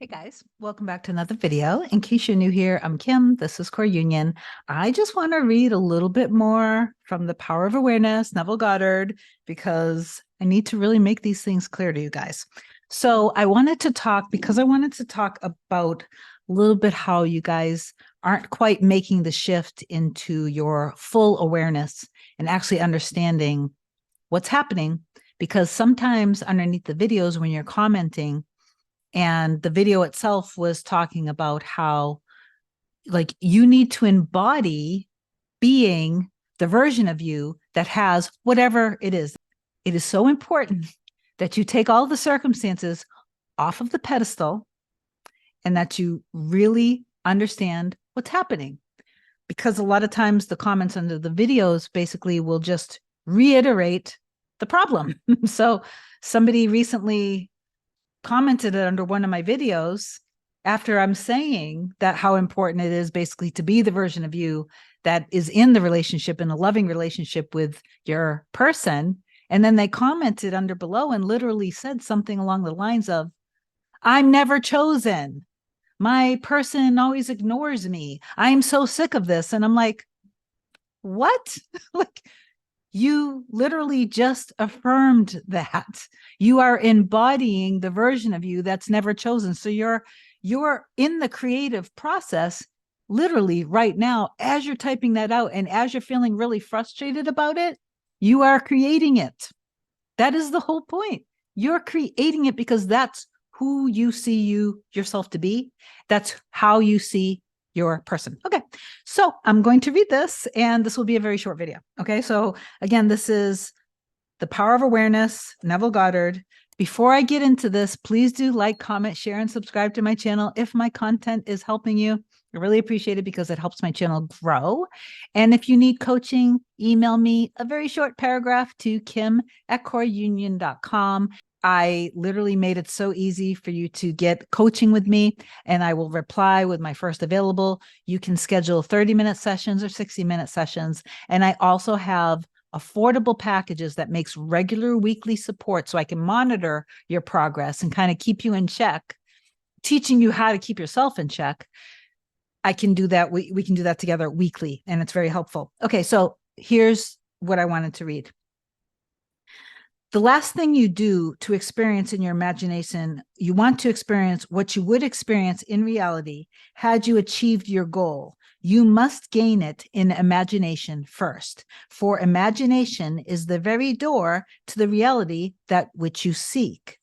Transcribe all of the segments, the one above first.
Hey guys, welcome back to another video. In case you're new here, I'm Kim. This is Core Union. I just want to read a little bit more from The Power of Awareness, Neville Goddard, because I need to really make these things clear to you guys. So I wanted to talk about a little bit how you guys aren't quite making the shift into your full awareness and actually understanding what's happening. Because sometimes underneath the videos, when you're commenting, and the video itself was talking about how, like, you need to embody being the version of you that has whatever it is. It is so important that you take all the circumstances off of the pedestal and that you really understand what's happening. Because a lot of times the comments under the videos basically will just reiterate the problem. So somebody recently commented under one of my videos after I'm saying that how important it is basically to be the version of you that is in the relationship, in a loving relationship with your person. And then they commented under below and literally said something along the lines of, I'm never chosen. My person always ignores me. I'm so sick of this. And I'm like, what? Like, you literally just affirmed that. You are embodying the version of you that's never chosen. So you're in the creative process literally right now as you're typing that out, and as you're feeling really frustrated about it, you are creating it. That is the whole point. You're creating it because that's who you see yourself to be. That's how you see your person. Okay, so I'm going to read this, and this will be a very short video. Okay, so again, this is The Power of Awareness, Neville Goddard. Before I get into this, please do like, comment, share, and subscribe to my channel if my content is helping you. I really appreciate it because it helps my channel grow. And if you need coaching, email me a very short paragraph to kim@coreunion.com. I literally made it so easy for you to get coaching with me, and I will reply with my first available. You can schedule 30-minute sessions or 60-minute sessions. And I also have affordable packages that makes regular weekly support so I can monitor your progress and kind of keep you in check, teaching you how to keep yourself in check. I can do that. We can do that together weekly, and it's very helpful. Okay, so here's what I wanted to read. The last thing you do to experience in your imagination, you want to experience what you would experience in reality had you achieved your goal. You must gain it in imagination first, for imagination is the very door to the reality that which you seek.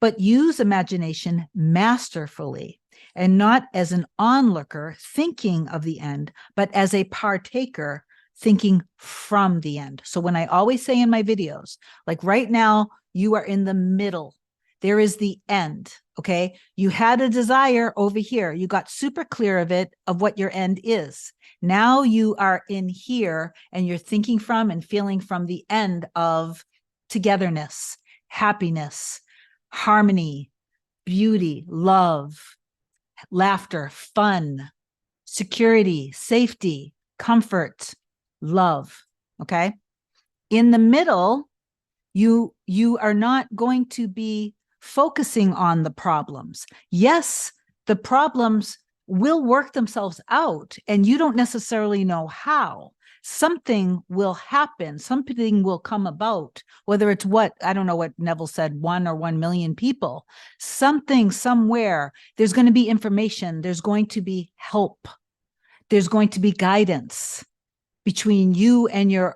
But use imagination masterfully, and not as an onlooker thinking of the end, but as a partaker thinking from the end. So when I always say in my videos, like right now, you are in the middle. There is the end, okay? You had a desire over here. You got super clear of it, of what your end is. Now you are in here and you're thinking from and feeling from the end of togetherness, happiness, harmony, beauty, love, laughter, fun, security, safety, comfort, love. Okay. In the middle, you are not going to be focusing on the problems. Yes, the problems will work themselves out, and you don't necessarily know how. Something will happen, something will come about, whether it's what, I don't know what Neville said, 1 or 1 million people, something somewhere, there's going to be information, there's going to be help, there's going to be guidance between you and your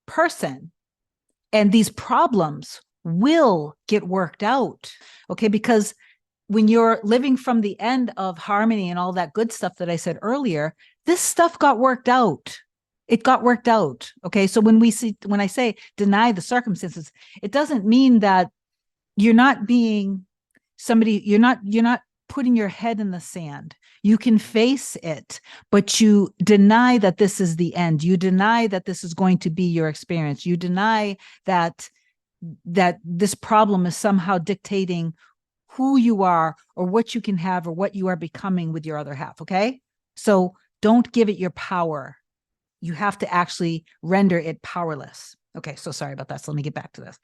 person, and these problems will get worked out. Okay, because when you're living from the end of harmony and all that good stuff that I said earlier, this stuff got worked out. It got worked out. Okay, so when I say deny the circumstances, it doesn't mean that you're not being somebody, you're not putting your head in the sand. You can face it, but you deny that this is the end. You deny that this is going to be your experience. You deny that this problem is somehow dictating who you are or what you can have or what you are becoming with your other half. Okay, so don't give it your power. You have to actually render it powerless. Okay, so sorry about that. So let me get back to this.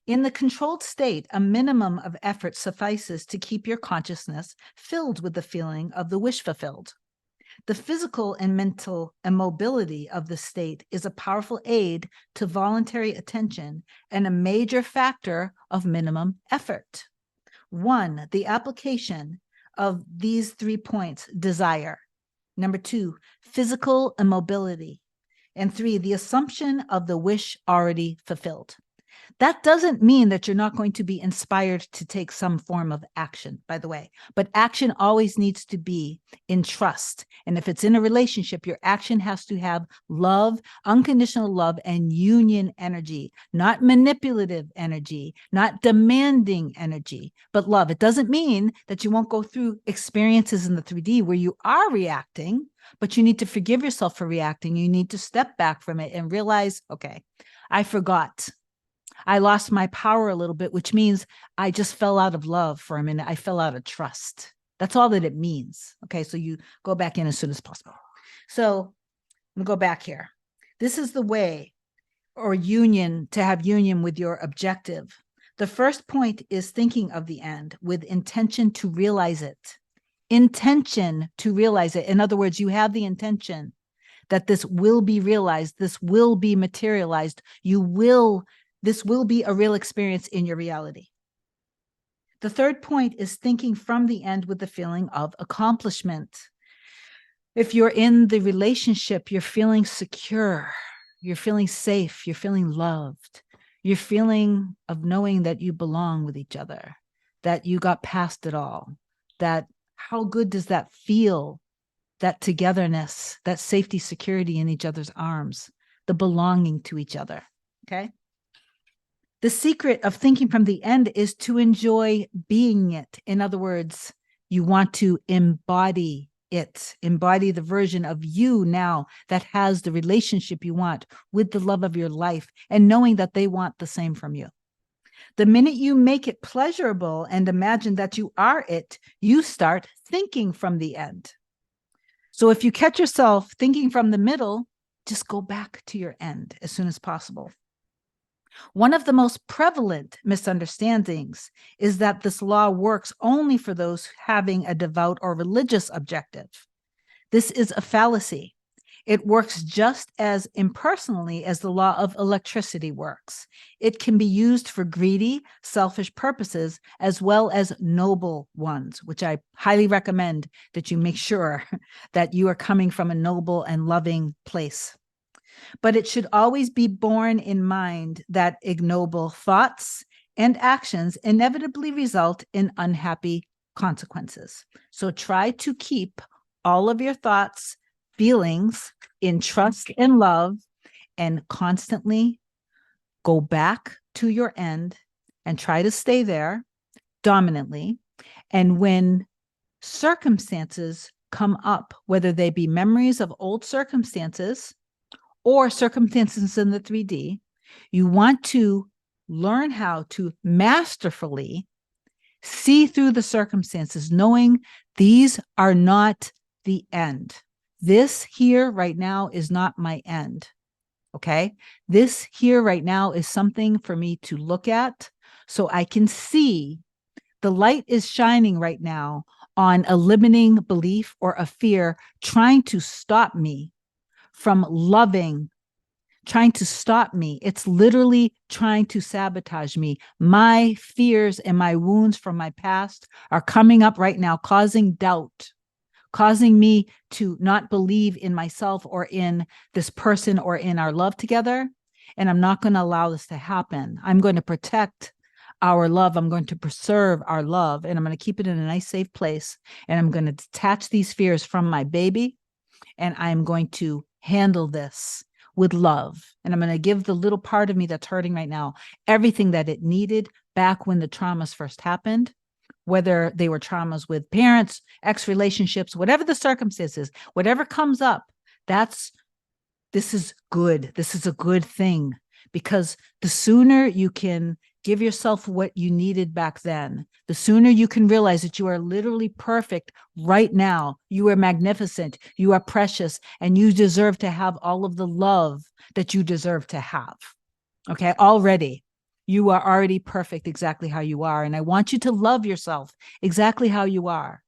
In the controlled state, a minimum of effort suffices to keep your consciousness filled with the feeling of the wish fulfilled. The physical and mental immobility of the state is a powerful aid to voluntary attention and a major factor of minimum effort. 1, the application of these 3 points: desire. Number 2, physical immobility. And 3, the assumption of the wish already fulfilled. That doesn't mean that you're not going to be inspired to take some form of action, by the way, but action always needs to be in trust. And if it's in a relationship, your action has to have love, unconditional love, and union energy, not manipulative energy, not demanding energy, but love. It doesn't mean that you won't go through experiences in the 3D where you are reacting, but you need to forgive yourself for reacting. You need to step back from it and realize, okay, I forgot. I lost my power a little bit, which means I just fell out of love for a minute. I fell out of trust. That's all that it means. Okay, so you go back in as soon as possible. So I'm gonna go back here. This is the way, or union, to have union with your objective. The first point is thinking of the end with intention to realize it. Intention to realize it. In other words, you have the intention that this will be realized, this will be materialized, this will be a real experience in your reality. The third point is thinking from the end with the feeling of accomplishment. If you're in the relationship, you're feeling secure, you're feeling safe, you're feeling loved, you're feeling of knowing that you belong with each other, that you got past it all, that how good does that feel? That togetherness, that safety, security in each other's arms, the belonging to each other, okay? The secret of thinking from the end is to enjoy being it. In other words, you want to embody it, embody the version of you now that has the relationship you want with the love of your life, and knowing that they want the same from you. The minute you make it pleasurable and imagine that you are it, you start thinking from the end. So if you catch yourself thinking from the middle, just go back to your end as soon as possible. One of the most prevalent misunderstandings is that this law works only for those having a devout or religious objective. This is a fallacy. It works just as impersonally as the law of electricity works. It can be used for greedy, selfish purposes as well as noble ones, which I highly recommend that you make sure that you are coming from a noble and loving place. But it should always be borne in mind that ignoble thoughts and actions inevitably result in unhappy consequences. So try to keep all of your thoughts, feelings in trust and love, and constantly go back to your end and try to stay there dominantly. And when circumstances come up, whether they be memories of old circumstances or circumstances in the 3D, you want to learn how to masterfully see through the circumstances, knowing these are not the end. This here right now is not my end. Okay? This here right now is something for me to look at so I can see the light is shining right now on a limiting belief or a fear trying to stop me from loving, trying to stop me. It's literally trying to sabotage me. My fears and my wounds from my past are coming up right now, causing doubt, causing me to not believe in myself or in this person or in our love together. And I'm not going to allow this to happen. I'm going to protect our love. I'm going to preserve our love, and I'm going to keep it in a nice, safe place. And I'm going to detach these fears from my baby, and I'm going to handle this with love. And I'm going to give the little part of me that's hurting right now everything that it needed back when the traumas first happened, whether they were traumas with parents, ex-relationships, whatever the circumstances, whatever comes up, this is good. This is a good thing, because the sooner you can give yourself what you needed back then, the sooner you can realize that you are literally perfect right now. You are magnificent. You are precious, and you deserve to have all of the love that you deserve to have. Okay, already. You are already perfect exactly how you are. And I want you to love yourself exactly how you are,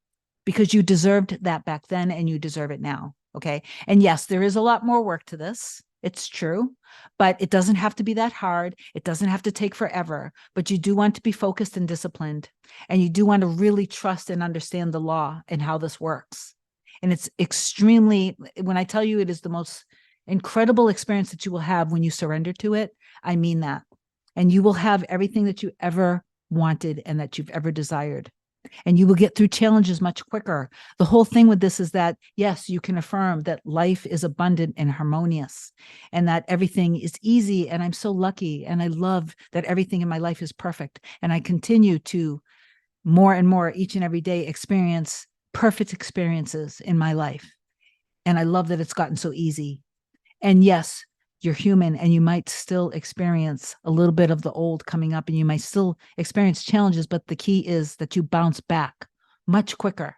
because you deserved that back then and you deserve it now. Okay. And yes, there is a lot more work to this. It's true, but it doesn't have to be that hard. It doesn't have to take forever, but you do want to be focused and disciplined. And you do want to really trust and understand the law and how this works. And it's extremely, when I tell you it is the most incredible experience that you will have when you surrender to it, I mean that. And you will have everything that you ever wanted and that you've ever desired. And you will get through challenges much quicker. The whole thing with this is that, yes, you can affirm that life is abundant and harmonious and that everything is easy. And I'm so lucky. And I love that everything in my life is perfect. And I continue to more and more each and every day experience perfect experiences in my life. And I love that it's gotten so easy. And yes, you're human and you might still experience a little bit of the old coming up and you might still experience challenges, but the key is that you bounce back much quicker.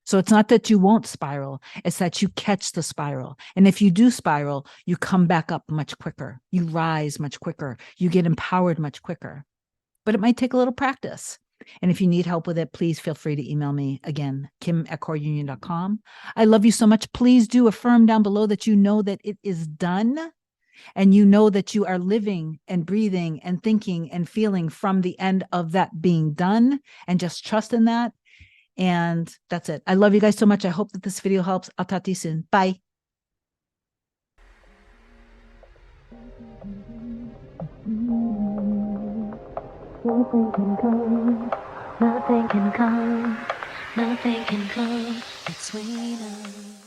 So it's not that you won't spiral, it's that you catch the spiral. And if you do spiral, you come back up much quicker. You rise much quicker. You get empowered much quicker. But it might take a little practice. And if you need help with it, please feel free to email me again, kim@coreunion.com. I love you so much. Please do affirm down below that you know that it is done and you know that you are living and breathing and thinking and feeling from the end of that being done, and just trust in that. And that's it. I love you guys so much. I hope that this video helps. I'll talk to you soon. Bye. Nothing can come, nothing can come, nothing can come between us.